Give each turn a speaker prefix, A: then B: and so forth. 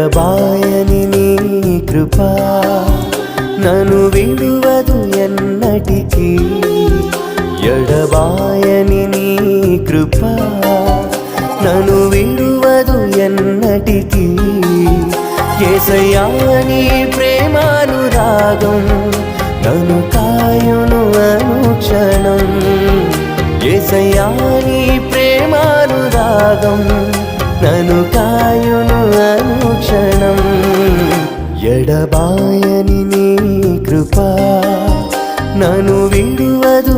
A: ఎడబాయని నీ కృపా నన్ను విడువదు ఎన్నటికీ ఎడబాయని నీ కృపా నన్ను విడువదు ఎన్నటికీ యేసయ్యా నీ ప్రేమానురాగం నన్ను కాయును అనుక్షణం యేసయ్యా నీ ప్రేమానురాగం నన్ను కాయును అనుక్షణం ఎడబాయని నీ కృపా నన్ను విడువదు